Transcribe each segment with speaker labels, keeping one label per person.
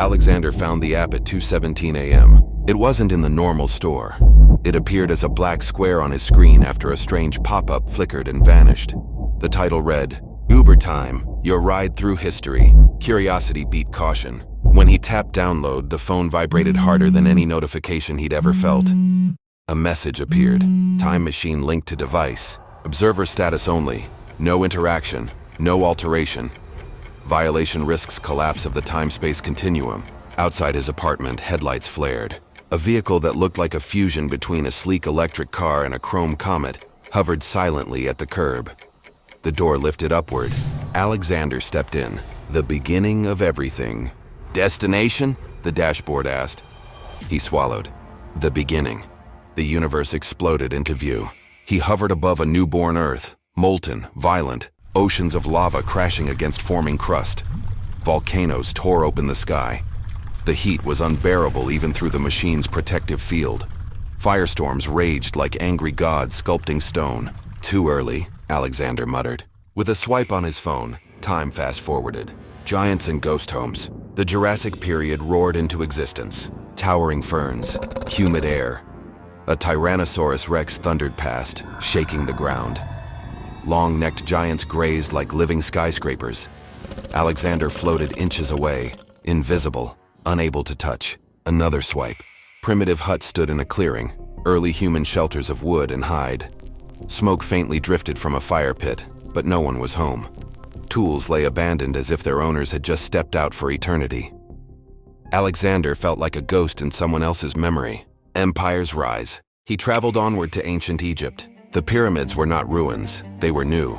Speaker 1: Alexander found the app at 2:17 a.m. It wasn't in the normal store. It appeared as a black square on his screen after a strange pop-up flickered and vanished. The title read, Uber Time, Your Ride Through History. Curiosity beat caution. When he tapped download, the phone vibrated harder than any notification he'd ever felt. A message appeared. Time machine linked to device. Observer status only. No interaction. No alteration. Violation risks collapse of the time-space continuum. Outside his apartment, headlights flared. A vehicle that looked like a fusion between a sleek electric car and a chrome comet hovered silently at the curb. The door lifted upward. Alexander stepped in. The beginning of everything. Destination? The dashboard asked. He swallowed. The beginning. The universe exploded into view. He hovered above a newborn Earth, molten, violent, oceans of lava crashing against forming crust. Volcanoes tore open the sky. The heat was unbearable even through the machine's protective field. Firestorms raged like angry gods sculpting stone. Too early, Alexander muttered. With a swipe on his phone, time fast-forwarded. Giants and ghost homes. The Jurassic period roared into existence. Towering ferns, humid air. A Tyrannosaurus Rex thundered past, shaking the ground. Long-necked giants grazed like living skyscrapers. Alexander floated inches away, invisible, unable to touch. Another swipe. Primitive huts stood in a clearing, early human shelters of wood and hide. Smoke faintly drifted from a fire pit, but no one was home. Tools lay abandoned as if their owners had just stepped out for eternity. Alexander felt like a ghost in someone else's memory. Empires rise. He traveled onward to ancient Egypt. The pyramids were not ruins, they were new.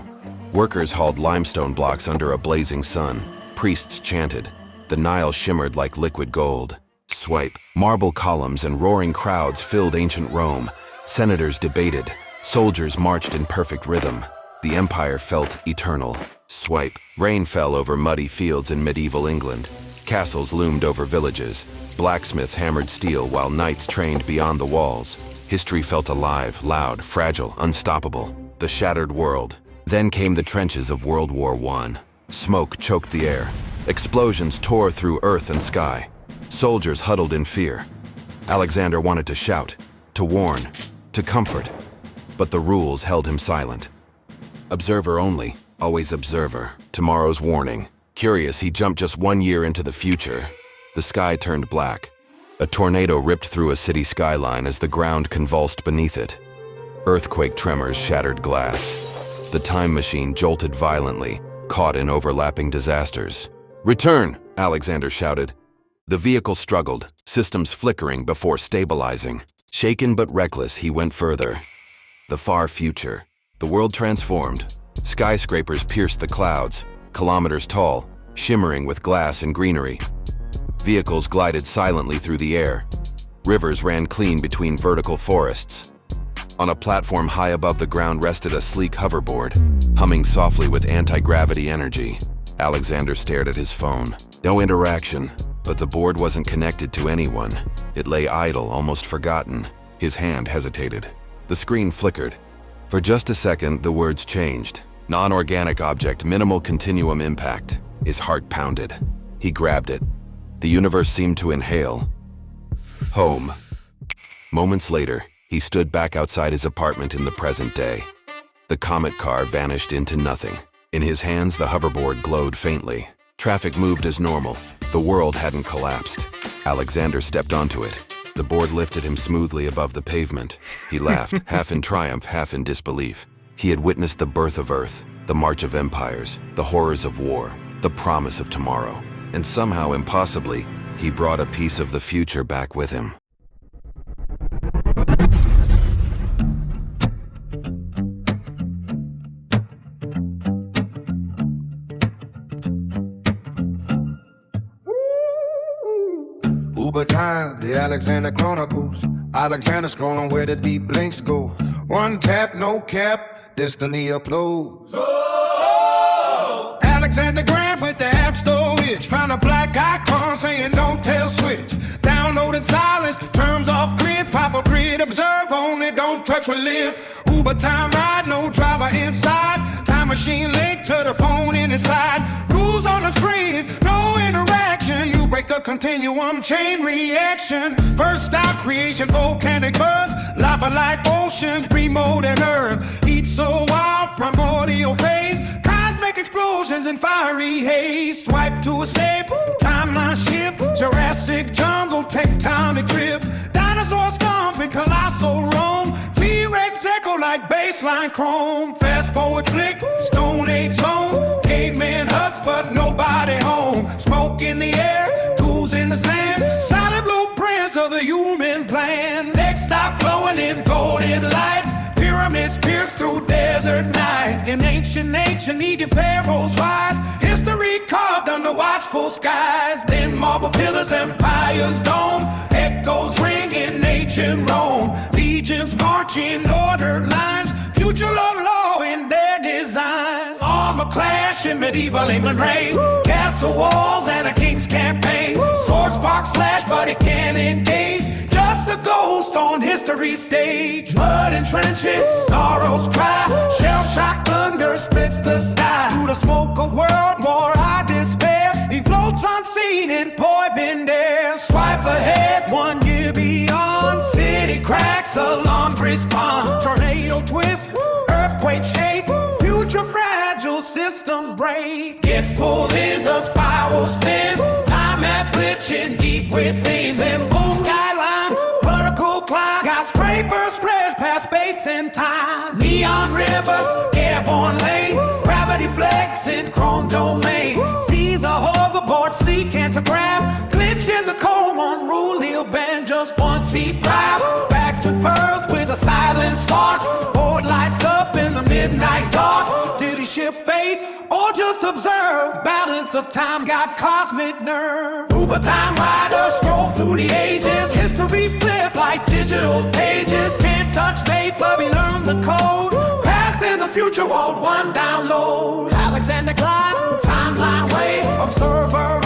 Speaker 1: Workers hauled limestone blocks under a blazing sun. Priests chanted. The Nile shimmered like liquid gold. Swipe. Marble columns and roaring crowds filled ancient Rome. Senators debated. Soldiers marched in perfect rhythm. The empire felt eternal. Swipe. Rain fell over muddy fields in medieval England. Castles loomed over villages. Blacksmiths hammered steel while knights trained beyond the walls. History felt alive, loud, fragile, unstoppable. The shattered world. Then came the trenches of World War I. Smoke choked the air. Explosions tore through earth and sky. Soldiers huddled in fear. Alexander wanted to shout, to warn, to comfort. But the rules held him silent. Observer only, always observer. Tomorrow's warning. Curious, he jumped just 1 year into the future. The sky turned black. A tornado ripped through a city skyline as the ground convulsed beneath it. Earthquake tremors shattered glass. The time machine jolted violently, caught in overlapping disasters. "Return!" Alexander shouted. The vehicle struggled, systems flickering before stabilizing. Shaken but reckless, he went further. The far future. The world transformed. Skyscrapers pierced the clouds, kilometers tall, shimmering with glass and greenery. Vehicles glided silently through the air. Rivers ran clean between vertical forests. On a platform high above the ground rested a sleek hoverboard, humming softly with anti-gravity energy. Alexander stared at his phone. No interaction, but the board wasn't connected to anyone. It lay idle, almost forgotten. His hand hesitated. The screen flickered. For just a second, the words changed. Non-organic object, minimal continuum impact. His heart pounded. He grabbed it. The universe seemed to inhale. Home. Moments later, he stood back outside his apartment in the present day. The comet car vanished into nothing. In his hands, the hoverboard glowed faintly. Traffic moved as normal. The world hadn't collapsed. Alexander stepped onto it. The board lifted him smoothly above the pavement. He laughed, half in triumph, half in disbelief. He had witnessed the birth of Earth, the march of empires, the horrors of war, the promise of tomorrow. And somehow, impossibly, he brought a piece of the future back with him.
Speaker 2: Uber time, the Alexander Chronicles. Alexander scrolling where the deep blinks go. One tap, no cap, destiny uploads. Oh! Alexander Graham with the app storage. Found a black icon saying don't tell switch. Downloaded silence, terms off grid. Pop up grid, observe only, don't touch or live. Uber time ride, no driver inside. Time machine linked to the phone inside. Rules on the screen, no interaction. You break the continuum chain reaction. First stop creation, volcanic birth. Lava like oceans, pre-molten earth. Heat so wild, primordial phase. Cosmic explosions and fiery haze. Swipe to escape, timeline shift. Jurassic jungle, tectonic drift. Dinosaurs stomping, colossal Rome. T-Rex echo like baseline chrome. Fast forward flick, Stone Age zone. Caveman huts, but nobody home. Smoke in the air, tools in the sand. Solid blueprints of the human plan. Next stop glowing in golden light. Pyramids pierced through desert night. In ancient nature, Egypt pharaohs rise. History carved under watchful skies. Then marble pillars, empires dome. Echoes ring in ancient Rome. Legions marching ordered lines. Future of law in their designs. Armor clash in medieval England reign. Castle walls and a king's campaign. Sword spark slash, but it can't engage. Just a ghost on history's stage. Mud and trenches, sorrows cry. Shell shock thunder splits the sky. Through the smoke of world war, I despair. He floats unseen in poison air. Swipe ahead, 1 year beyond. City cracks, alarms respond. Tornado twist, earthquake shake. Future fragile system break. Gets pulled in, the spiral spin. Time map glitching deep within. Then bull skyline, vertical climb. Skyscrapers spread past space and time. Neon rivers, airborne lanes. Gravity flexing, chrome domain. Seas are hoverboard, sleek antigraph. Glitch in the cold, unruly band. Just one seat drive. Back to Earth with a silence fart. Board lights up in the midnight dark. Did he shift fate or just observe? Balance of time got cosmic nerve. Uber time rider scroll through the ages. History flip like digital pages. Can't touch fate, but we learn the code. Past and the future, world one download. Alexander Clyde, timeline wave. Observer